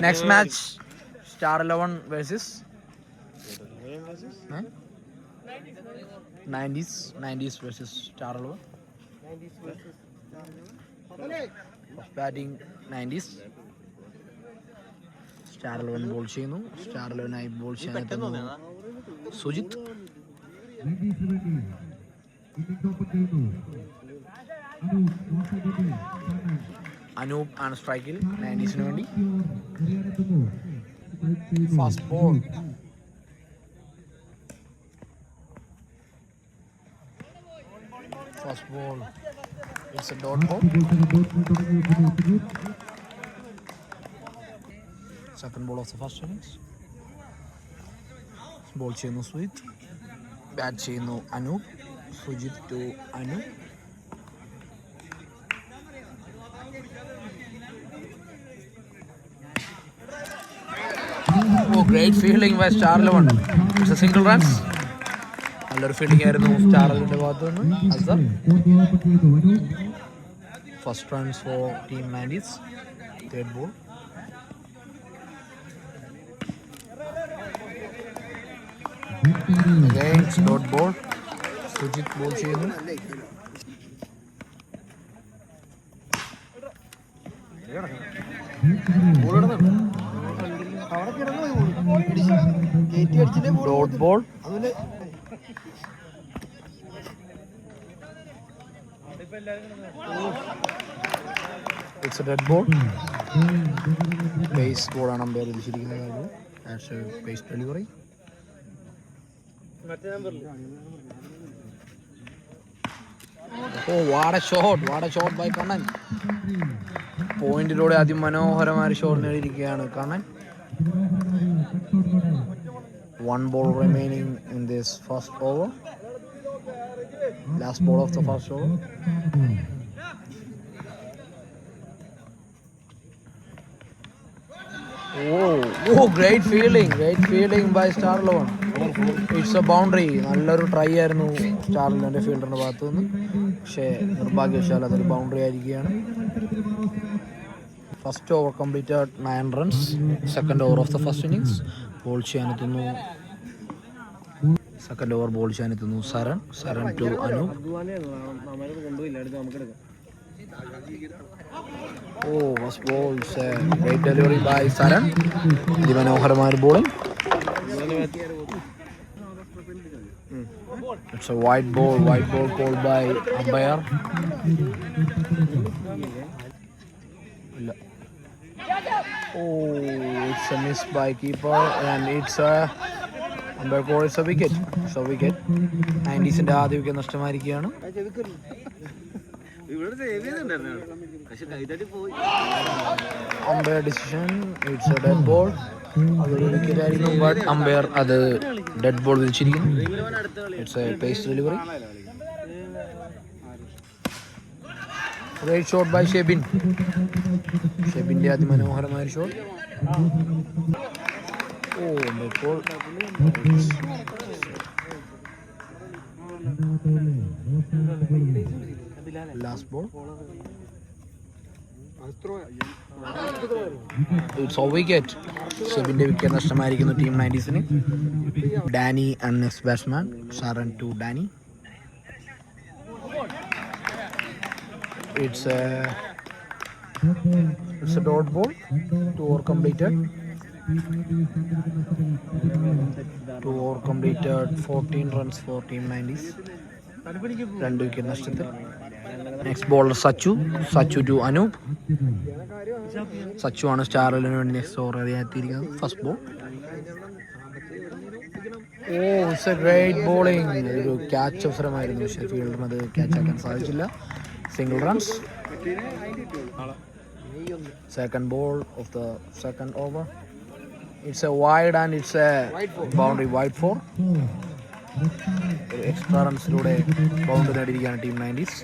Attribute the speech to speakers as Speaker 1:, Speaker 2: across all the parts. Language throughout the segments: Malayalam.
Speaker 1: Next match, Star 11 versus 90s versus Star 11. Batting 90s. Star 11 ball ചെയ്യുന്നു. Star 11 ആയി ബോൾ ചെയ്യാനെത്തുന്നു സുജിത്. അനൂപ് ആണ് സ്ട്രൈക്കിൽ 90സിന് വേണ്ടി. Fast ball. First ball, it's a dot ball. Second ball of the first innings. Ball ചെയ്യുന്നു സുജിത്. ബാറ്റ് ചെയ്യുന്നു Anoop. Sujith to Anoop. Oh, great fielding by Star 11. It's a single runs. നല്ലൊരു ഫീൽഡിംഗ് ആയിരുന്നു സ്റ്റാർ 11ന്റെ ഭാഗത്തു നിന്ന്. Azhar. First runs for team 90s. Third ball. Against dot ball. Sujith ball ചെയ്യുന്നു. Dot ball. It's a dead ball. Base ball ആണ് അമ്പയർ വിധിച്ചിരിക്കുന്നത്. That's a base delivery. Oh, what a shot by Kannan. പോയിന്റിലൂടെ അതിമനോഹരമായ shot നേടിയിരിക്കുകയാണ് Kannan. 1 ball remaining in this first over. Last ball of the first over. Oh, great fielding by Star 11. It's a boundary. നല്ലൊരു ട്രൈ ആയിരുന്നു സ്റ്റാർ 11ന്റെ ഫീൽഡറിന്റെ ഭാഗത്തു നിന്ന്. പക്ഷേ നിർഭാഗ്യവശാൽ അതൊരു ബൗണ്ടറി ആയിരിക്കുകയാണ്. First over completed 9 runs. Second over of the first innings. Ball ചെയ്യാനെത്തുന്നു സെക്കൻഡ് ഓവർ ബോൾ ചെയ്യാനെത്തുന്നു Saran to Anoop. First ball great delivery by Saran. അതിമനോഹരമായ bowling. It's a white ball called by umpire. It's a miss by keeper and it's a umpire call. It's a wicket. 90സിന്റെ ആദ്യ വിക്കറ്റ് നഷ്ടമായിരിക്കുകയാണ്. Umpire decision. It's a dead ball. അതൊരു വിക്കറ്റ് ആയിരുന്നു. ബട്ട് അമ്പയർ അത് ഡെഡ് ബോൾ വിളിച്ചിരിക്കുന്നു. It's a pace delivery. Great shot by ഷെബിൻ്റെ അതിമനോഹരമായ ഷോട്ട്. ഇപ്പോൾ last ball. It's a wicket. ഷെബിന്റെ വിക്കറ്റ് നഷ്ടമായിരിക്കുന്നു ടീം 90സിന്. Danny and next batsman Saran to Danny. It's a dot ball. 2 over completed. 14 runs for team 90s. 2 wicket നഷ്ടത്തിൽ. Next bowler Sachu to Anoop. Sachu ആണ് സ്റ്റാർ 11 വേണ്ടി നെക്സ്റ്റ് ഓവർ അറിയാത്തിയിരിക്കുന്നത്. First ball. It's a great bowling. ഒരു ക്യാച്ച് അവസരമായിരുന്നു, പക്ഷേ ഫീൽഡറിന് അത് ക്യാച്ച് ആക്കാൻ സാധിച്ചില്ല. Single runs. Second ball of the second over. It's a wide and it's a boundary. Wide four. ഒരു എക്സ്ട്രാ റൺസിലൂടെ ബൗണ്ടറി നേടിയിരിക്കുകയാണ് team 90s.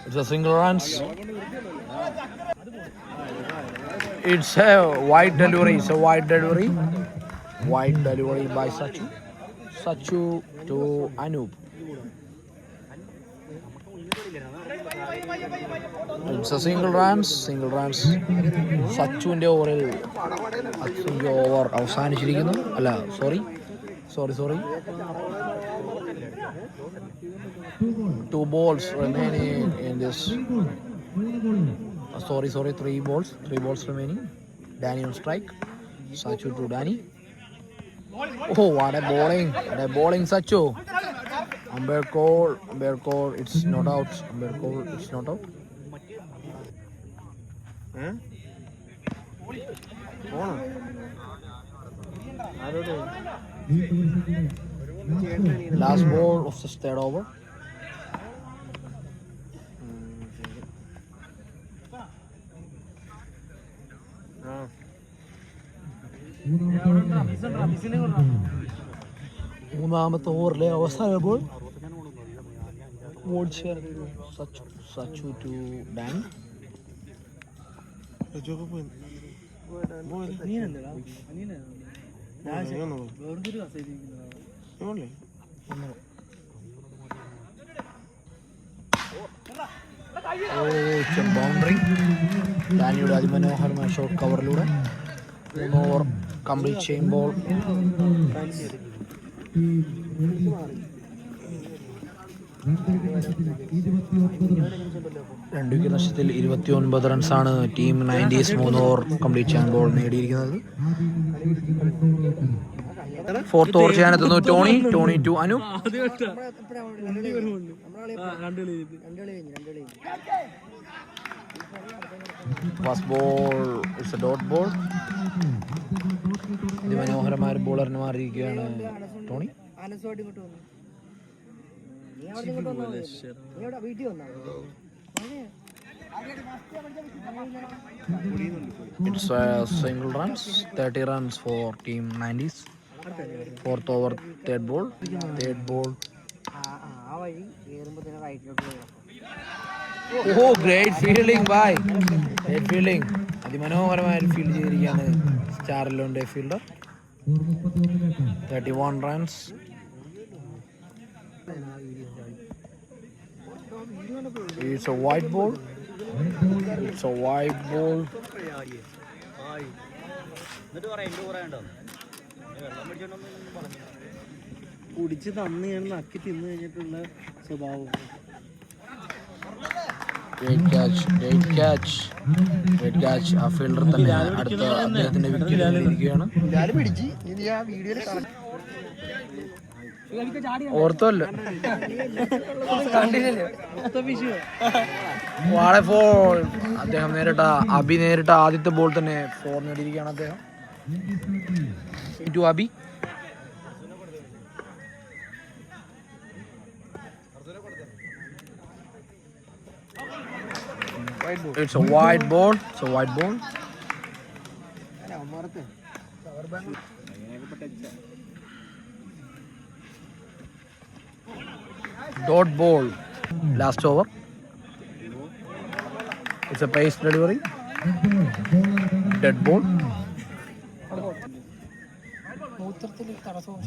Speaker 1: It's a single runs. It's a wide delivery. Wide delivery by Sachu to Anup. It's a single runs. സച്ചുവിന്റെ ഓവറിൽ ഓവർ അവസാനിച്ചിരിക്കുന്നു. അല്ല sorry 2 balls remaining in this. Sorry, 3 balls remaining. Danny on strike. Sachu to Danny. Oh, what a bowling Sachu. Umpire call, it's not out. Last ball of the third over. മൂന്നാമത്തെ ഓവറിലെ അവസാന ball. Sachu to Dan. Boundary. ഡാനിയുടെ അതിമനോഹരമായ ഷോട്ട് കവറിലൂടെ ഓവർ കംപ്ലീറ്റ് ചെയ്യുമ്പോൾ 2 വിക്കറ്റ് നഷ്ടത്തിൽ 29 റൺസാണ് ടീം 90s 3 ഓവർ കംപ്ലീറ്റ് ചെയ്യുമ്പോൾ നേടിയിരിക്കുന്നത്. 4th ഓവർ ചെയ്യാനെത്തുന്നു Tony to Anu. First ball it's a dot ball. അതിമനോഹരമായ ബോളറിന് മാറിയിരിക്കുകയാണ് Tony. It's a single runs, 30 runs for team 90s. 4th over, third ball. Oh, great fielding by. അതിമനോഹരമായി ഫീൽഡ് ചെയ്തിരിക്കുകയാണ് സ്റ്റാർലോന്റെ fielder. 31 runs. It's a white ball.
Speaker 2: കുടിച്ച് തന്നു നക്കി തിന്നു കഴിഞ്ഞിട്ടുള്ള സ്വഭാവം.
Speaker 1: Great catch. ആ ഫീൽഡർ തന്നെ അടുത്ത അദ്ദേഹത്തിന്റെ വിക്കറ്റിരിക്കുകയാണ്. ഓർത്തല്ല വാളെ ഫോൾ. അദ്ദേഹം നേരിട്ട ആദ്യത്തെ ബോൾ തന്നെ 4 നേടിയിരിക്കുകയാണ് അദ്ദേഹം. To Abi. It's a wide ball. Dot ball. Last over. It's a pace delivery. Dead ball.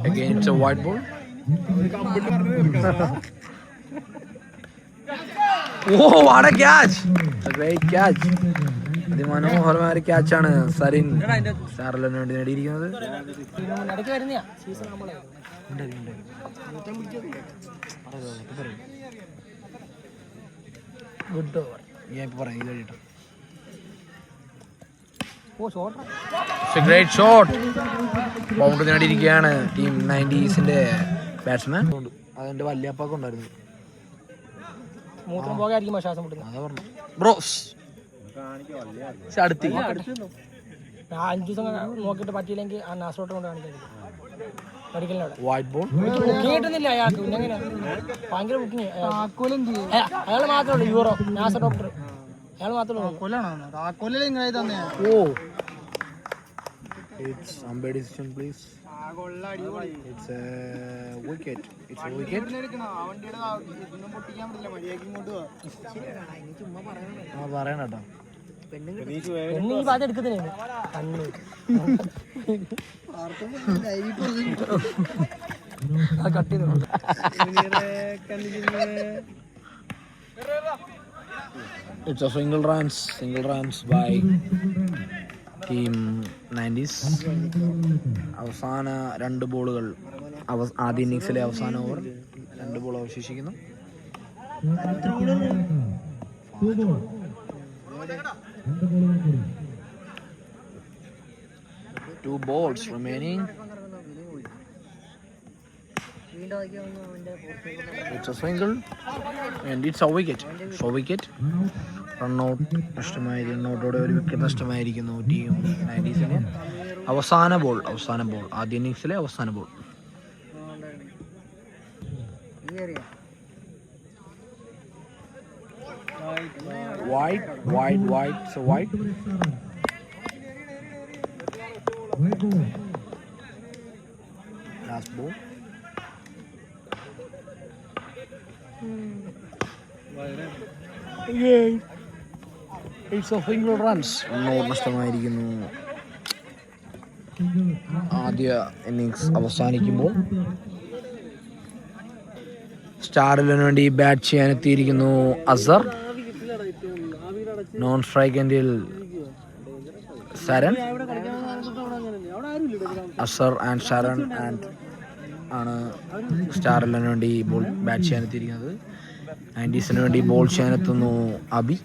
Speaker 1: Again, it's a wide ball. Oh, what a catch! It's a great catch. അതിമനോഹരമായ ക്യാച്ചാണ് സരിൻ സ്റ്റാർലിന് വേണ്ടി നേടിയിരിക്കുന്നത്. Good over. ഞാൻ ഇപ്പൊ പറയാം ഇത് കേട്ടോ. Great shot. ബൗണ്ടറി നേടിയിരിക്കുകയാണ് ടീം 90സിന്റെ ബാറ്റ്സ്മാൻ. അതിന്റെ വല്യപ്പൊക്കെ ഉണ്ടായിരുന്നു.
Speaker 2: മൂത്രം പോകായിരിക്കും ശ്വാസം മുട്ടുന്നത്.
Speaker 1: അതാ പറഞ്ഞു ബ്രോസ്. 5
Speaker 2: ദിവസം നോക്കിയിട്ട് പറ്റിയില്ലെങ്കിൽ ആ നാസോട്ട് കൊണ്ട് കാണിക്കാൻ
Speaker 1: വൈറ്റ് ബോൾ
Speaker 2: കേട്ടുന്നില്ല അയാൾക്ക്. പിന്നെ എങ്ങനെ ഭയങ്കര ബുക്കിങ്. അയാൾ മാത്രമേ ഉള്ളൂ യൂറോ നാസ ഡോക്ടർ. അയാൾ മാത്രമേ ഉള്ളൂ.
Speaker 1: ഓ it's umpire decision please. It's a wicket. പറയണട്ടോ
Speaker 2: പെണ്ണു ഈ ഭാഗത്ത് എടുക്കുന്നില്ല കണ്ണു കട്ട് ചെയ്തോ.
Speaker 1: It's a single runs by team 90s. അവസാന 2 ബോളുകൾ ആദ്യ ഇന്നിങ്സിലെ അവസാന ഓവർ 2 ബോൾ അവശേഷിക്കുന്നു. 2 balls remaining. It's a single and it's a wicket. So wicket. Run out നഷ്ടമായിരിക്കുന്നോടെ ഒരു വിക്കറ്റ് നഷ്ടമായിരിക്കുന്നു ടീം 90s-ന്. അവസാന ബോൾ ആദ്യ ഇന്നിങ്സിലെ അവസാന ball. Wide. So wide. Last ball. It's a single runs. നഷ്ടമായിരിക്കുന്നു ആദ്യ ഇന്നിങ്സ് അവസാനിക്കുമ്പോൾ. സ്റ്റാറിന് വേണ്ടി ബാറ്റ് ചെയ്യാൻ എത്തിയിരിക്കുന്നു അസർ. നോൺ സ്ട്രൈക്ക് എൻഡിൽ ശരൺ. അസർ ആൻഡ് ശരൺ ആണ് സ്റ്റാറിന് വേണ്ടി ബോൾ ബാറ്റ് ചെയ്യാൻ എത്തിയിരിക്കുന്നത്. 90s-ന് വേണ്ടി ബോൾ ചെയ്യാനെത്തുന്നു Abi.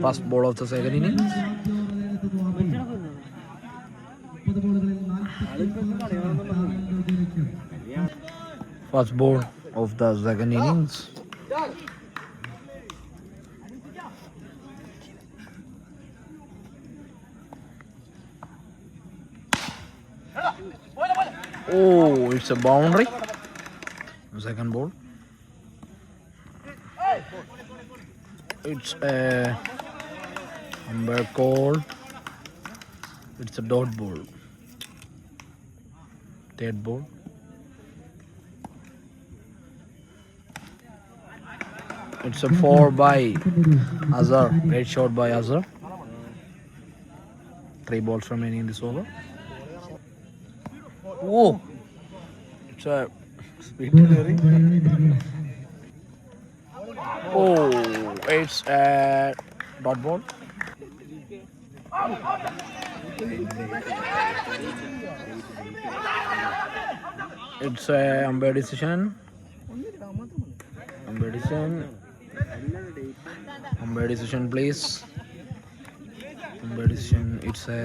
Speaker 1: First ball of the second innings. First ball of the second innings. Oh, it's a boundary. Second ball. It's a umpire call. It's a dot ball. Third ball. It's a 4 by Azhar. Great shot by Azhar. 3 balls remaining in this over. Whoa! It's a speed delivery. Oh, it's a dot ball. It's a umpire decision. Umpire decision, please. Umpire decision. It's a.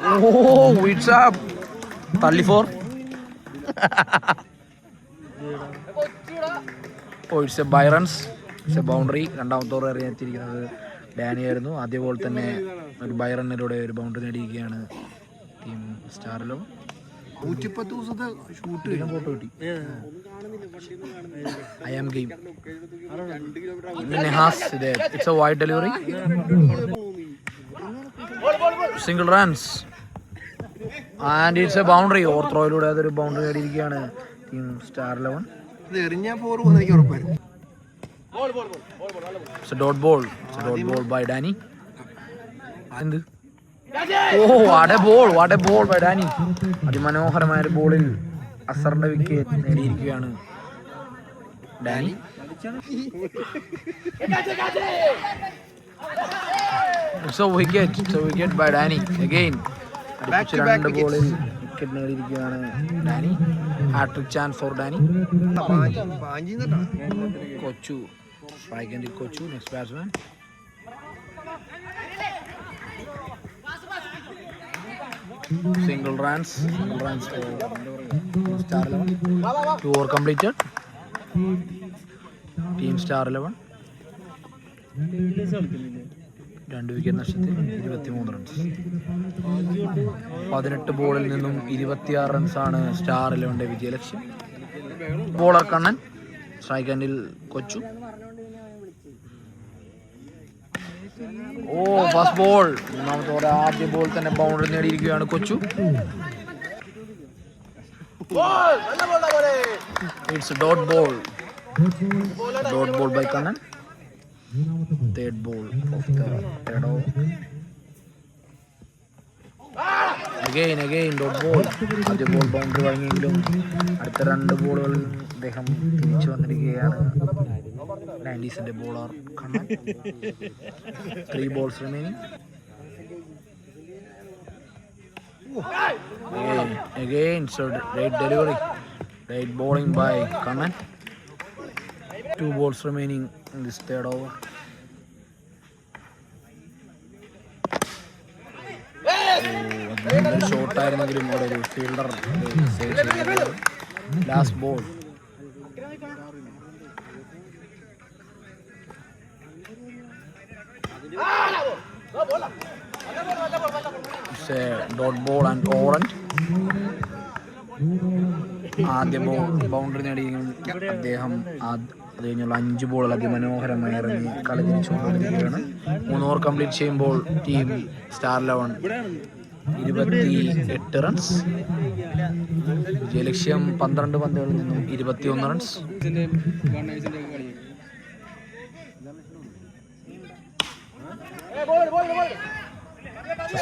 Speaker 1: Oh, it's up. 34. Oh, it's a Byron's. It's a boundary. രണ്ടാമത്തെ ഓവർ എറിഞ്ഞെത്തിയിരിക്കുന്നത് ഡാനി ആയിരുന്നു. ആദ്യ ബോൾ തന്നെ ഒരു ബൈറണിലൂടെ ഒരു ബൗണ്ടറി നേടിയിരിക്കുകയാണ് ടീം സ്റ്റാറിലോ. 110 ദിവസത്തെ ഷൂട്ട് ഫോട്ടോ കിട്ടി. I am game. It's a wide delivery. Single runs. And it's a boundary. Over throw-ലൂടെ അതൊരു ബൗണ്ടറി നേടിയിരിക്കുകയാണ് team star 11. It's a dot ball. It's a dot ball by Danny. Oh, what a ball by Danny. അതിമനോഹരമായ ഒരു ബോളിൽ അസറിന്റെ വിക്കറ്റ് നേടിയിരിക്കുകയാണ് Danny. It's a wicket by Danny again. രണ്ട് ബോളിൽ വിക്കറ്റ് നേടിയിരിക്കുകയാണ് Danny. Hattrick chance for Danny. കൊച്ചു strike and Kochu, next batsman. Single runs for Star 11. 2 over completed. Team Star 11. 2 wicket നഷ്ടത്തിൽ 23 റൺസ്. 18 ബോളിൽ നിന്നും 26 റൺസാണ് സ്റ്റാർ 11ന്റെ വിജയലക്ഷ്യം. Bowler Kannan, strike handle Kochu. Oh, first ball. മൂന്നാമത്തെ ഓവർ ആദ്യ ബോൾ തന്നെ ബൗണ്ടറി നേടിയിരിക്കുകയാണ് Kochu. It's dot ball by Kannan. Third ball of the third over. Again dot ball. ആദ്യ ബോൾ ബൗണ്ടറി വഴങ്ങിയെങ്കിലും അടുത്ത 2 ബോളുകൾ അദ്ദേഹം തിരിച്ചു വന്നിരിക്കുകയാണ്. 90s bowler Kannan. 3 balls remaining. Again, so great delivery, great bowling by Kannan. 2 balls remaining in this third over. Short ആയിരുന്നെങ്കിലും അവിടെ ഒരു ഫീൽഡർ സേവ് ചെയ്തു. Last ball. It's a dot ball and orange. ആദ്യ ബൗണ്ടറി നേടിയെങ്കിലും അദ്ദേഹം അത് കഴിഞ്ഞുള്ള 5 ബോളുകൾ അതിമനോഹരമായി ഇറങ്ങി കളി തിരിച്ചുകൊണ്ടിരിക്കുകയാണ്. 3 ഓവർ കംപ്ലീറ്റ് ചെയ്യുമ്പോൾ ടീം സ്റ്റാർ 11 28 റൺസ്. വിജയലക്ഷ്യം 12 പന്തുകളിൽ നിന്നും 21 runs.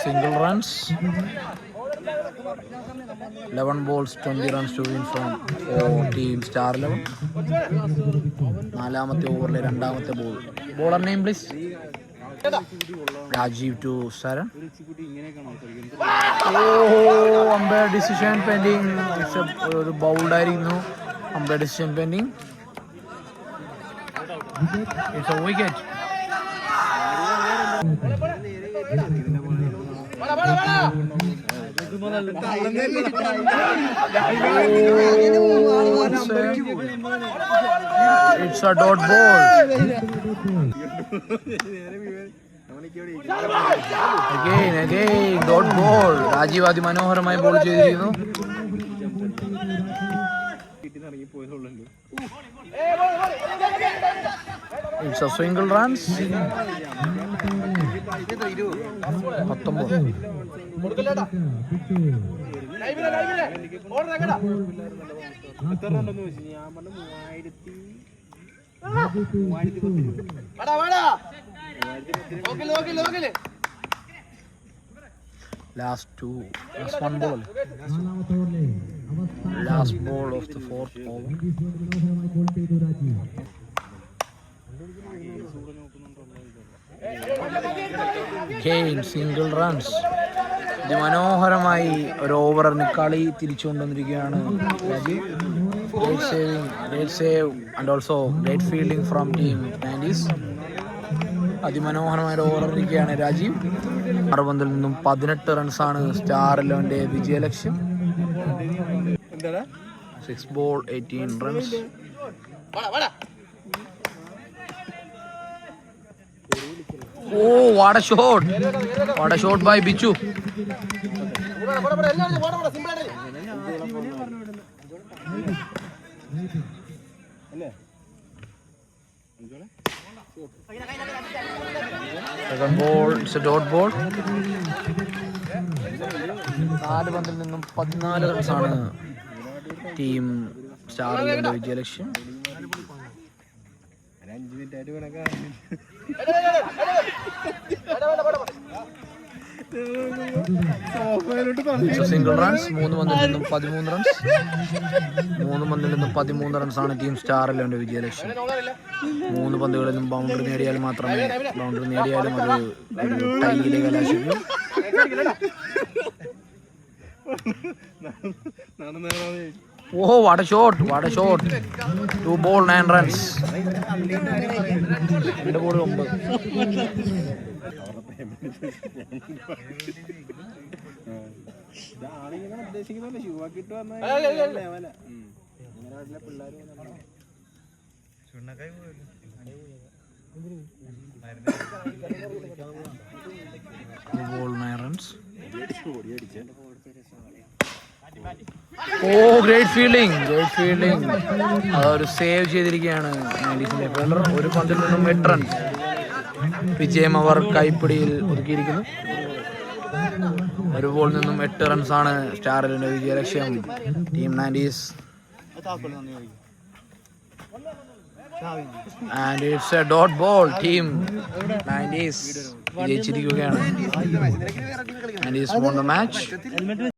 Speaker 1: Single runs. 11 balls, 20 runs to win from team Star 11. നാലാമത്തെ ഓവറിലെ രണ്ടാമത്തെ ball. Bowler name please. Rajeev to Saran. Umpire decision pending. ഒരു ബൗൾഡായിരുന്നു. Umpire decision pending. It's a wicket. It's a dot ball. Again dot ball. Rajeev അതിമനോഹരമായി ബോൾ ചെയ്തിരിക്കുന്നു. It's a single runs. 19. Last one ball. Last ball of the 4th over. Again single runs. മനോഹരമായി ഒരു ഓവറിന് കളി തിരിച്ചുകൊണ്ടിരിക്കുകയാണ് Rajeev. Great save and also great fielding from team 90s. അതിമനോഹരമായ ഒരു ഓവർ ഇരിക്കുകയാണ് രാജീവ്. 6 പന്തിൽ നിന്നും 18 റൺസാണ് സ്റ്റാർ 11 വിജയലക്ഷ്യം. 6 ball 18 runs. Oh, what a shot! What a shot by Bichu. Second ball, it's a dot ball. 4 പന്തിൽ നിന്നും 14 റൺസാണ് ടീം സ്റ്റാർ 11 വിജയലക്ഷ്യം. Single runs. 3 പന്തിൽ നിന്നും 13 റൺസ്. 3 പന്തിൽ നിന്നും 13 റൺസാണ് ടീം സ്റ്റാർ 11 വിജയലക്ഷ്യം. 3 പന്തുകളിൽ നിന്നും ബൗണ്ടറി നേടിയാൽ മാത്രമേ ബൗണ്ടറി നേടിയാലും അത് ടൈയിലെ കലാശിക്കൂ. Oh, what a shot! 2 ball 9 runs. 2 ball 9. Ball 9 runs. Oh, great fielding. അതൊരു സേവ് ചെയ്തിരിക്കുകയാണ് 90s ഫീൽഡർ. 1 പന്തിൽ നിന്നും 8 റൺസ്. വിജയം അവർ കൈപ്പിടിയിൽ ഒതുക്കിയിരിക്കുന്നു. 1 ബോളിൽ നിന്നും 8 റൺസാണ് സ്റ്റാർ 11 വിജയലക്ഷ്യം. Team 90s And it's a dot ball team. 90s വിജയിച്ചിരിക്കുകയാണ്. And he's won the match.